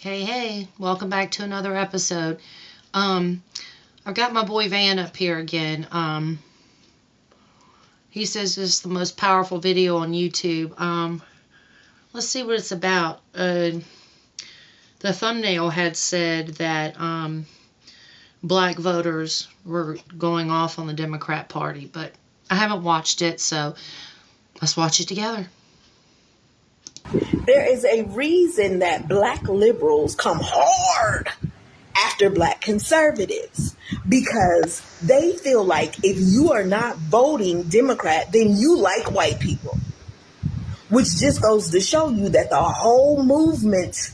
Hey, hey, welcome back to another episode. Um, I've got my boy Van up here again. He says this is the most powerful video on YouTube. Let's see what it's about. The thumbnail had said that black voters were going off on the Democrat Party, but I haven't watched it, so let's watch it together. There is a reason that black liberals come hard after black conservatives because they feel like if you are not voting Democrat, then you like white people, which just goes to show you that the whole movement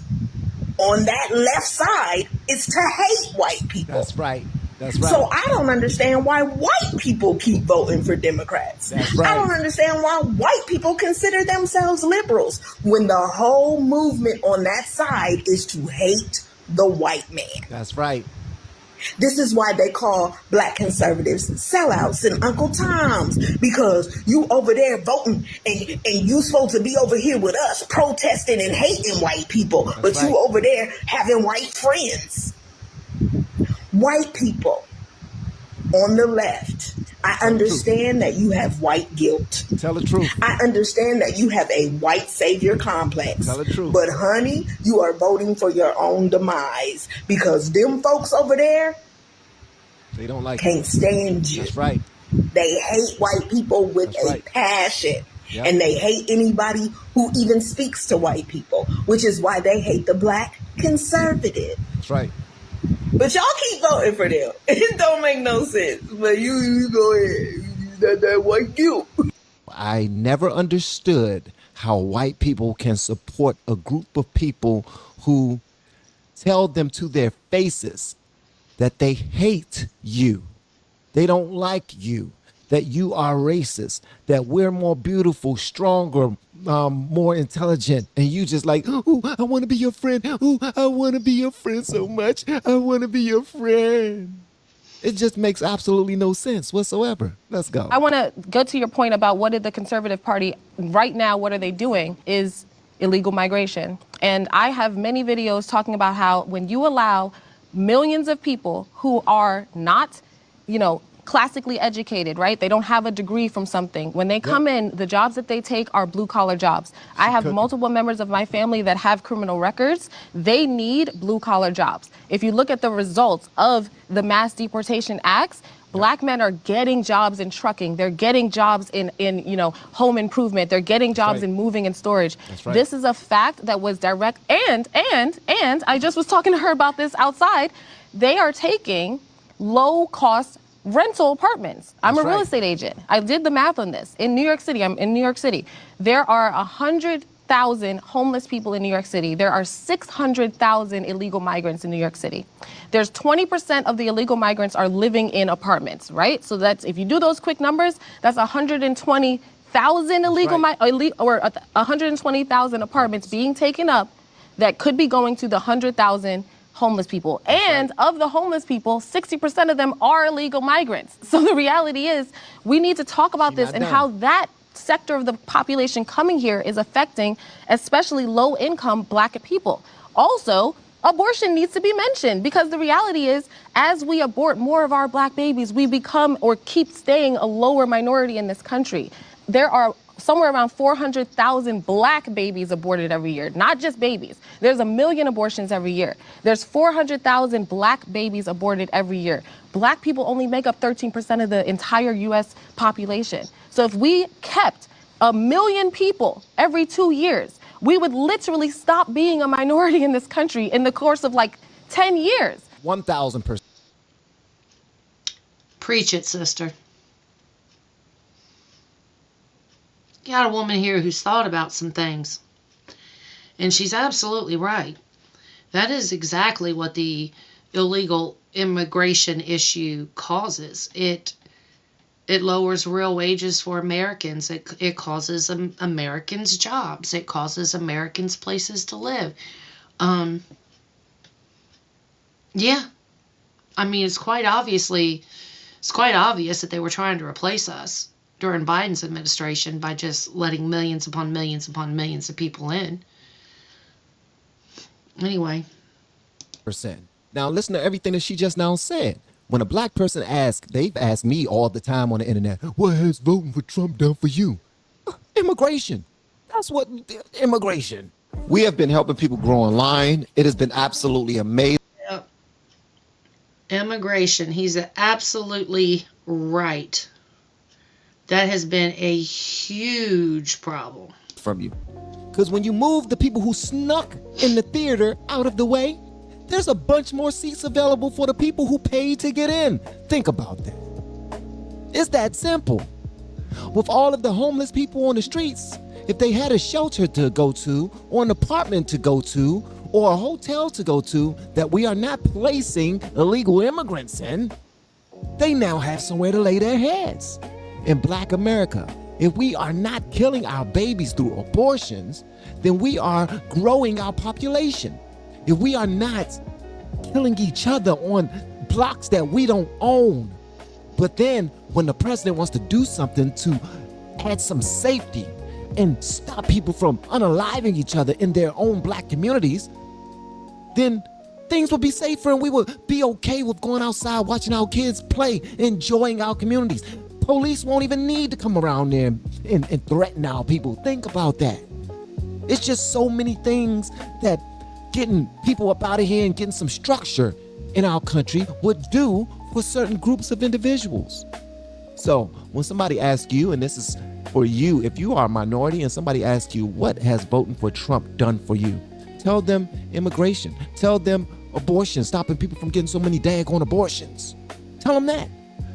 on that left side is to hate white people. That's right. That's right. So I don't understand why white people keep voting for Democrats. That's right. I don't understand why white people consider themselves liberals when the whole movement on that side is to hate the white man. That's right. This is why they call black conservatives sellouts and Uncle Toms, because you over there voting and you supposed to be over here with us protesting and hating white people, but right. you over there having white friends. White people on the left, I understand that you have white guilt. Tell the truth. I understand that you have a white savior complex. Tell the truth. But honey, you are voting for your own demise because them folks over there, they don't like can't stand you. That's right. They hate white people with passion. Yep. And they hate anybody who even speaks to white people, which is why they hate the black conservative. That's right. But y'all keep voting for them. It don't make no sense. But you go ahead. That white guilt. I never understood how white people can support a group of people who tell them to their faces that they hate you. They don't like you, that you are racist, that we're more beautiful, stronger, more intelligent, and you just like, ooh, I want to be your friend. Ooh, I want to be your friend so much. I want to be your friend. It just makes absolutely no sense whatsoever. Let's go. I want to go to your point about what did the Conservative Party, right now, what are they doing, is illegal migration. And I have many videos talking about how when you allow millions of people who are not, classically educated, right? They don't have a degree from something. When they come in, the jobs that they take are blue collar jobs. I have multiple members of my family that have criminal records. They need blue collar jobs. If you look at the results of the mass deportation acts, black men are getting jobs in trucking. They're getting jobs in home improvement. They're getting jobs in moving and storage. That's right. This is a fact that was direct. And I just was talking to her about this outside. They are taking low cost rental apartments. I'm a real estate agent. I did the math on this. In New York City, I'm in New York City. There are 100,000 homeless people in New York City. There are 600,000 illegal migrants in New York City. There's 20% of the illegal migrants are living in apartments, right? So that's, if you do those quick numbers, that's 120,000 or 120,000 apartments being taken up that could be going to the 100,000 homeless people. And of the homeless people, 60% of them are illegal migrants. So the reality is we need to talk about this and how that sector of the population coming here is affecting especially low income black people. Also, abortion needs to be mentioned because the reality is as we abort more of our black babies, we become or keep staying a lower minority in this country. There are somewhere around 400,000 black babies aborted every year, not just babies. There's 1 million abortions every year. There's 400,000 black babies aborted every year. Black people only make up 13% of the entire U.S. population. So if we kept 1 million people every 2 years, we would literally stop being a minority in this country in the course of like 10 years. 1,000%. Preach it, sister. Got a woman here who's thought about some things, and she's absolutely right. That is exactly what the illegal immigration issue causes. It lowers real wages for Americans. It causes Americans jobs. It causes Americans places to live. Yeah, I mean it's quite obvious that they were trying to replace us during Biden's administration by just letting millions upon millions upon millions of people in. Anyway. Percent. Now listen to everything that she just now said. When a black person asks, they've asked me all the time on the internet, what has voting for Trump done for you? Immigration. That's what immigration. We have been helping people grow online. It has been absolutely amazing. Immigration. He's absolutely right. That has been a huge problem. From you. Because when you move the people who snuck in the theater out of the way, there's a bunch more seats available for the people who paid to get in. Think about that. It's that simple. With all of the homeless people on the streets, if they had a shelter to go to, or an apartment to go to, or a hotel to go to that we are not placing illegal immigrants in, they now have somewhere to lay their heads. In Black America, if we are not killing our babies through abortions, then we are growing our population. If we are not killing each other on blocks that we don't own, but then when the president wants to do something to add some safety and stop people from unaliving each other in their own black communities, then things will be safer and we will be okay with going outside, watching our kids play, enjoying our communities. Police won't even need to come around there and threaten our people. Think about that. It's just so many things that getting people up out of here and getting some structure in our country would do for certain groups of individuals. So when somebody asks you, and this is for you, if you are a minority and somebody asks you, what has voting for Trump done for you? Tell them immigration. Tell them abortion, stopping people from getting so many daggone abortions. Tell them that.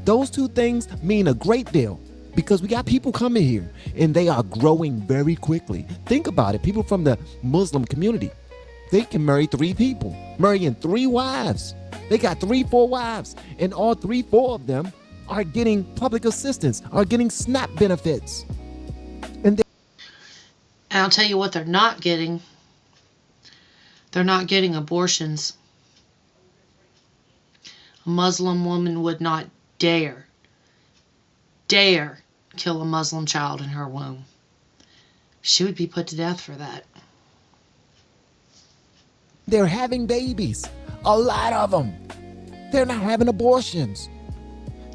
Those two things mean a great deal because we got people coming here and they are growing very quickly. Think about it. People from the Muslim community, they can marry 3 people, marrying 3 wives. They got 3, 4 wives, and all 3, 4 of them are getting public assistance, are getting SNAP benefits. And I'll tell you what they're not getting. They're not getting abortions. A Muslim woman would not dare kill a Muslim child in her womb. She would be put to death for that. they're having babies. A lot of them. They're not having abortions.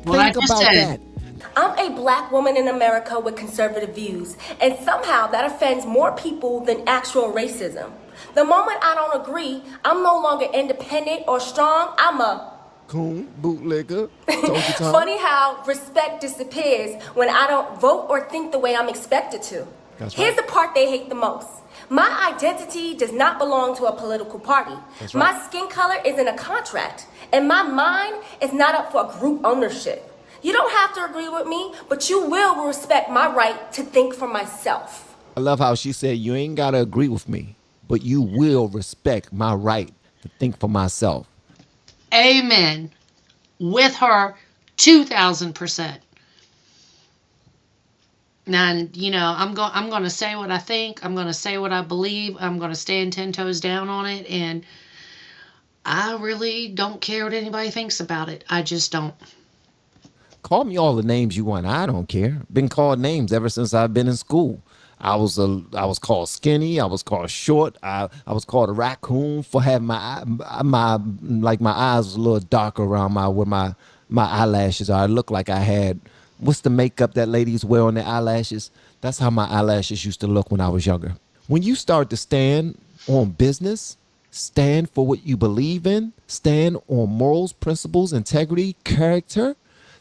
Think about that. I'm a black woman in America with conservative views, and somehow that offends more people than actual racism. The moment I don't agree, I'm no longer independent or strong. I'm a coon, bootlegger. Funny how respect disappears when I don't vote or think the way I'm expected to. That's Here's right. the part they hate the most. My identity does not belong to a political party. That's right. My skin color isn't a contract, and my mind is not up for group ownership. You don't have to agree with me, but you will respect my right to think for myself. I love how she said, you ain't got to agree with me, but you will respect my right to think for myself. Amen. With her, 2,000%. Now, you know, I'm going to say what I think. I'm going to say what I believe. I'm going to stand 10 toes down on it. And I really don't care what anybody thinks about it. I just don't. Call me all the names you want. I don't care. Been called names ever since I've been in school. I was called skinny. I was called short. I was called a raccoon for having my eyes was a little darker around where my eyelashes are. I looked like I had, what's the makeup that ladies wear on their eyelashes? That's how my eyelashes used to look when I was younger. When you start to stand on business, stand for what you believe in, stand on morals, principles, integrity, character,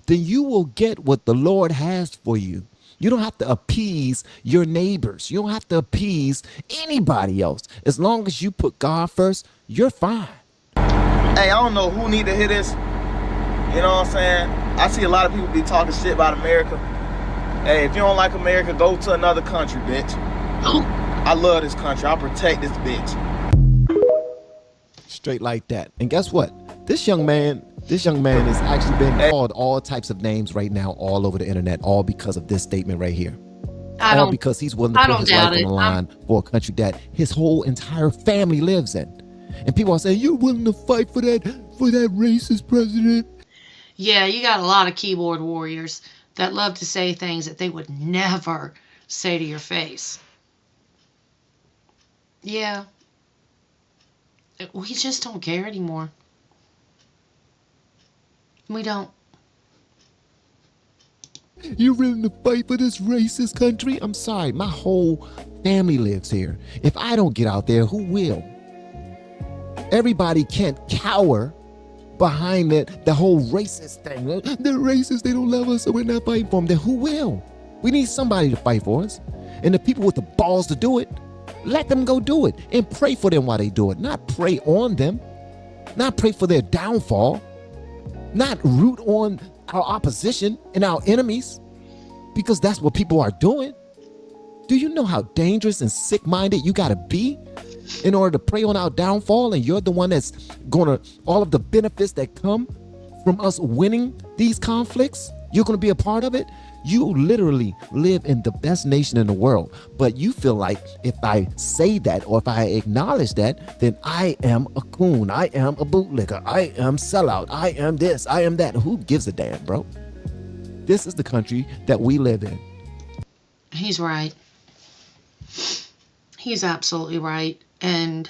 then you will get what the Lord has for you. You don't have to appease your neighbors. You don't have to appease anybody else. As long as you put God first, you're fine. Hey, I don't know who need to hear this. You know what I'm saying? I see a lot of people be talking shit about America. Hey, if you don't like America, go to another country, bitch. I love this country. I'll protect this bitch. Straight like that. And guess what? This young man has actually been called all types of names right now all over the internet, all because of this statement right here. All because he's willing to put his life on the line for a country that his whole entire family lives in. And people are saying, you're willing to fight for that racist president? Yeah, you got a lot of keyboard warriors that love to say things that they would never say to your face. Yeah. We just don't care anymore. We don't. You willing to fight for this racist country? I'm sorry, my whole family lives here. If I don't get out there, who will? Everybody can't cower behind the whole racist thing. They're racist, they don't love us, so we're not fighting for them. Then who will? We need somebody to fight for us. And the people with the balls to do it, let them go do it. And pray for them while they do it. Not pray on them. Not pray for their downfall. Not root on our opposition and our enemies, because that's what people are doing. Do you know how dangerous and sick-minded you gotta be in order to prey on our downfall, and you're the one that's gonna, all of the benefits that come from us winning these conflicts, you're gonna be a part of it? You literally live in the best nation in the world, but you feel like if I say that or if I acknowledge that, then I am a coon, I am a bootlicker, I am sellout, I am this, I am that. Who gives a damn, bro? This is the country that we live in. He's right. He's absolutely right. And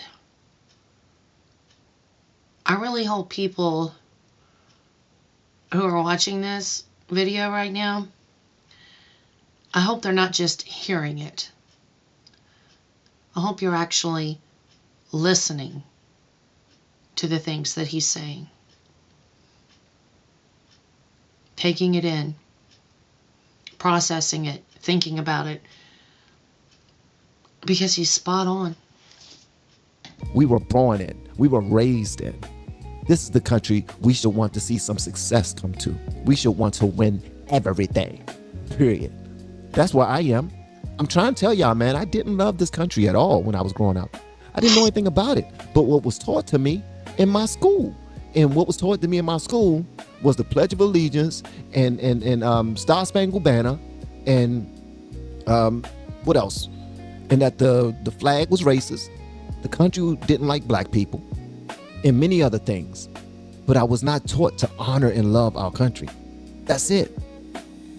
I really hope people who are watching this video right now, I hope they're not just hearing it. I hope you're actually listening to the things that he's saying. Taking it in. Processing it. Thinking about it. Because he's spot on. We were born in. We were raised in. This is the country we should want to see some success come to. We should want to win everything. Period. That's where I am. I'm trying to tell y'all, man, I didn't love this country at all when I was growing up. I didn't know anything about it. But what was taught to me in my school, and what was taught to me in my school was the Pledge of Allegiance and Star Spangled Banner, and what else? And that the flag was racist, the country didn't like black people, and many other things. But I was not taught to honor and love our country. That's it.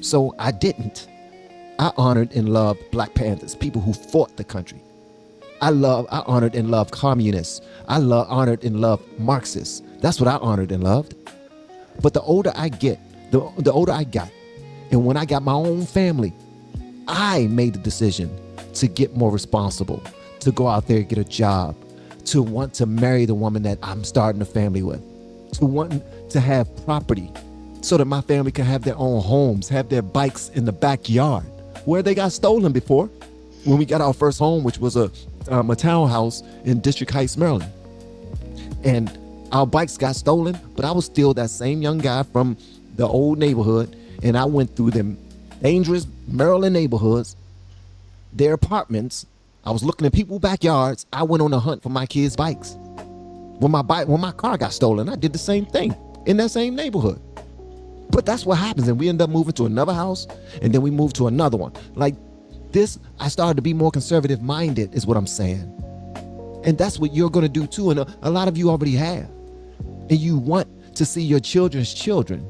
So I didn't. I honored and loved Black Panthers, people who fought the country. I honored and loved communists. Honored and loved Marxists. That's what I honored and loved. But the older I get, the older I got, and when I got my own family, I made the decision to get more responsible, to go out there and get a job, to want to marry the woman that I'm starting a family with, to want to have property so that my family can have their own homes, have their bikes in the backyard where they got stolen before. When we got our first home, which was a townhouse in District Heights, Maryland. And our bikes got stolen, but I was still that same young guy from the old neighborhood, and I went through them dangerous Maryland neighborhoods, their apartments. I was looking at people's backyards. I went on a hunt for my kids' bikes. When my car got stolen, I did the same thing in that same neighborhood. But that's what happens, and we end up moving to another house, and then we moved to another one. Like this, I started to be more conservative minded, is what I'm saying. And that's what you're gonna do too, and a lot of you already have. And you want to see your children's children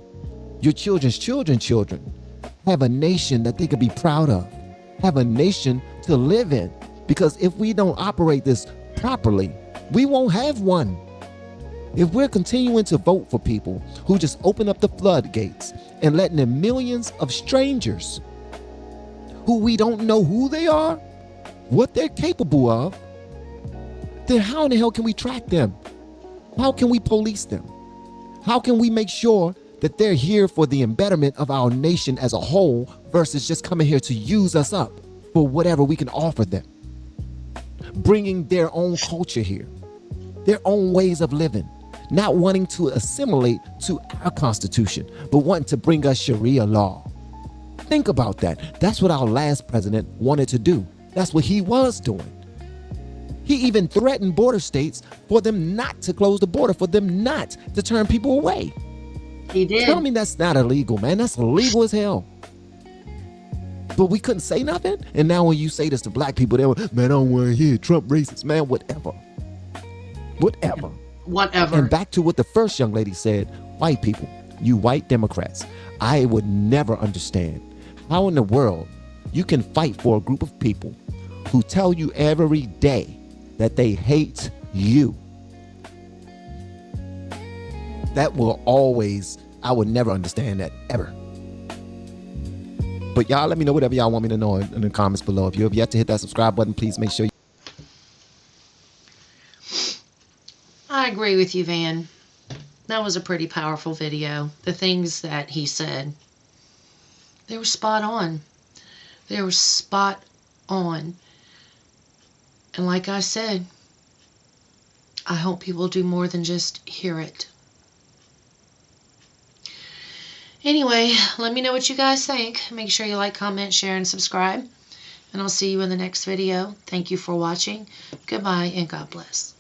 have a nation that they could be proud of, have a nation to live in. Because if we don't operate this properly, we won't have one. If we're continuing to vote for people who just open up the floodgates and letting in millions of strangers who we don't know who they are, what they're capable of, then how in the hell can we track them? How can we police them? How can we make sure that they're here for the betterment of our nation as a whole versus just coming here to use us up for whatever we can offer them? Bringing their own culture here, their own ways of living, not wanting to assimilate to our Constitution, but wanting to bring us Sharia law. Think about that. That's what our last president wanted to do. That's what he was doing. He even threatened border states for them not to close the border, for them not to turn people away. He did. Tell me that's not illegal, man. That's illegal as hell. But we couldn't say nothing? And now when you say this to black people, they're like, man, I don't want to hear Trump racist, man, whatever. And back to what the first young lady said, white people, you white Democrats, I would never understand how in the world you can fight for a group of people who tell you every day that they hate you. That will always, I would never understand that ever. But y'all let me know whatever y'all want me to know in the comments below. If you have yet to hit that subscribe button, please make sure you... I agree with you, Van. That was a pretty powerful video. The things that he said, they were spot on. They were spot on. And like I said, I hope people do more than just hear it. Anyway, let me know what you guys think. Make sure you like, comment, share, and subscribe. And I'll see you in the next video. Thank you for watching. Goodbye and God bless.